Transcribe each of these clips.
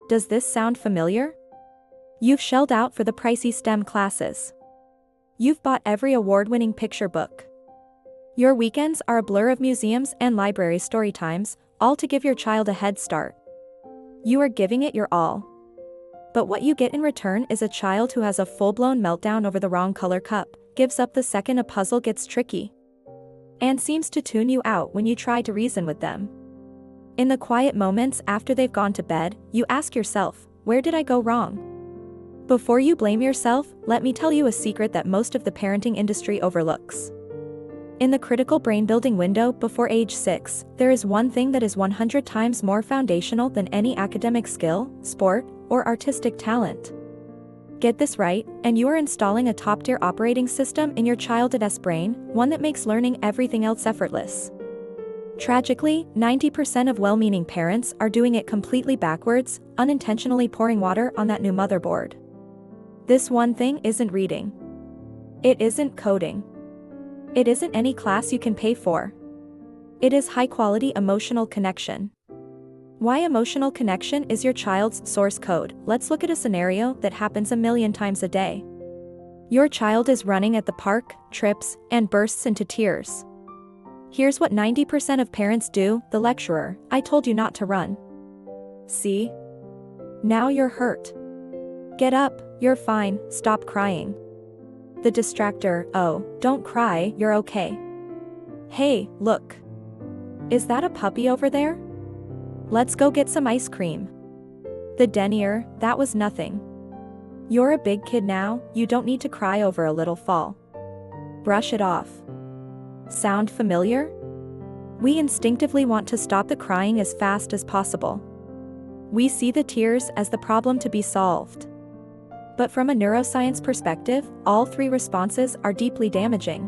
Does this sound familiar? You've shelled out for the pricey STEM classes. You've bought every award-winning picture book. Your weekends are a blur of museums and library story times, all to give your child a head start. You are giving it your all. But what you get in return is a child who has a full-blown meltdown over the wrong color cup, gives up the second a puzzle gets tricky, and seems to tune you out when you try to reason with them. In the quiet moments after they've gone to bed, you ask yourself, where did I go wrong? Before you blame yourself, let me tell you a secret that most of the parenting industry overlooks. In the critical brain-building window before age 6, there is one thing that is 100 times more foundational than any academic skill, sport, or artistic talent. Get this right, and you are installing a top-tier operating system in your child's brain, one that makes learning everything else effortless. Tragically, 90% of well-meaning parents are doing it completely backwards, unintentionally pouring water on that new motherboard. This one thing isn't reading. It isn't coding. It isn't any class you can pay for. It is high-quality emotional connection. Why emotional connection is your child's source code? Let's look at a scenario that happens a million times a day. Your child is running at the park, trips, and bursts into tears. Here's what 90% of parents do: the lecturer, I told you not to run. See? Now you're hurt. Get up, you're fine, stop crying. The distractor, oh, don't cry, you're okay. Hey, look. Is that a puppy over there? Let's go get some ice cream. The denier, that was nothing. You're a big kid now, you don't need to cry over a little fall. Brush it off. Sound familiar? We instinctively want to stop the crying as fast as possible. We see the tears as the problem to be solved. But from a neuroscience perspective, all three responses are deeply damaging.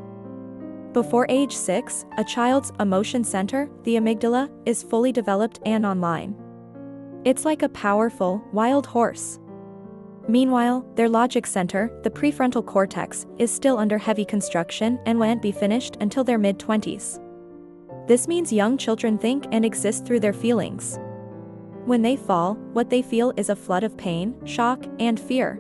Before age 6, a child's emotion center, the amygdala, is fully developed and online. It's like a powerful, wild horse. Meanwhile, their logic center, the prefrontal cortex, is still under heavy construction and won't be finished until their mid-20s. This means young children think and exist through their feelings. When they fall, what they feel is a flood of pain, shock, and fear.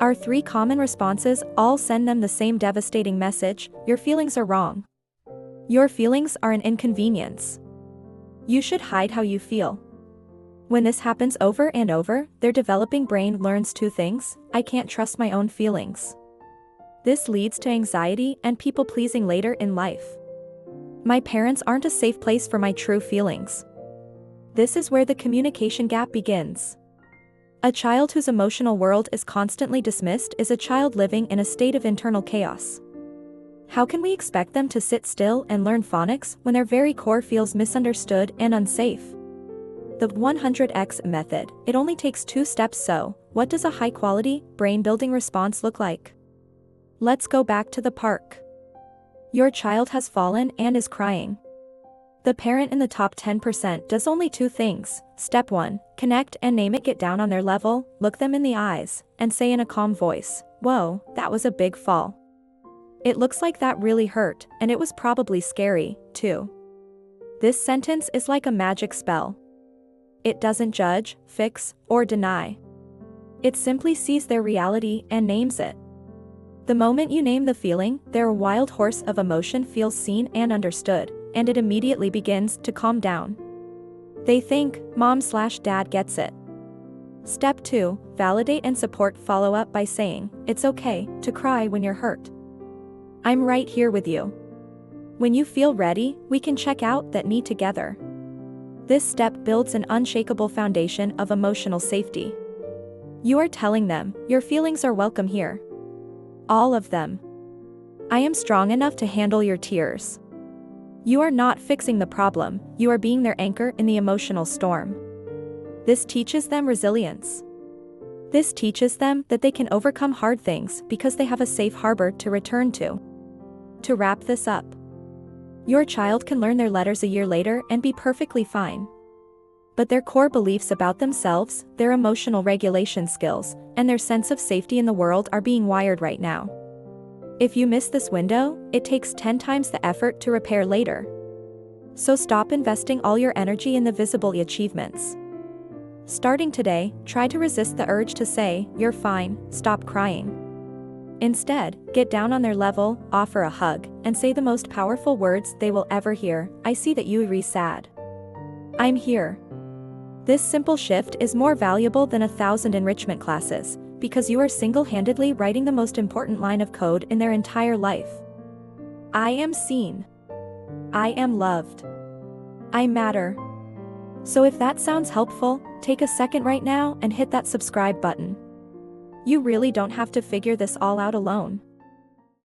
Our three common responses all send them the same devastating message: your feelings are wrong. Your feelings are an inconvenience. You should hide how you feel. When this happens over and over, their developing brain learns two things: I can't trust my own feelings. This leads to anxiety and people-pleasing later in life. My parents aren't a safe place for my true feelings. This is where the communication gap begins. A child whose emotional world is constantly dismissed is a child living in a state of internal chaos. How can we expect them to sit still and learn phonics when their very core feels misunderstood and unsafe? The 100x method, it only takes 2 steps. So, what does a high-quality, brain-building response look like? Let's go back to the park. Your child has fallen and is crying. The parent in the top 10% does only 2 things. Step 1, connect and name it. Get down on their level, look them in the eyes, and say in a calm voice, "Whoa, that was a big fall. It looks like that really hurt, and it was probably scary, too." This sentence is like a magic spell. It doesn't judge, fix, or deny. It simply sees their reality and names it. The moment you name the feeling, their wild horse of emotion feels seen and understood, and it immediately begins to calm down. They think, Mom/Dad gets it. Step 2, validate and support. Follow up by saying, it's okay to cry when you're hurt. I'm right here with you. When you feel ready, we can check out that knee together. This step builds an unshakable foundation of emotional safety. You are telling them, your feelings are welcome here. All of them. I am strong enough to handle your tears. You are not fixing the problem, you are being their anchor in the emotional storm. This teaches them resilience. This teaches them that they can overcome hard things because they have a safe harbor to return to. To wrap this up, your child can learn their letters a year later and be perfectly fine. But their core beliefs about themselves, their emotional regulation skills, and their sense of safety in the world are being wired right now. If you miss this window, it takes 10 times the effort to repair later. So stop investing all your energy in the visible achievements. Starting today, try to resist the urge to say, "You're fine, stop crying." Instead, get down on their level, offer a hug, and say the most powerful words they will ever hear. "I see that you are sad. I'm here." This simple shift is more valuable than 1,000 enrichment classes, because you are single-handedly writing the most important line of code in their entire life. I am seen. I am loved. I matter. So if that sounds helpful, take a second right now and hit that subscribe button. You really don't have to figure this all out alone.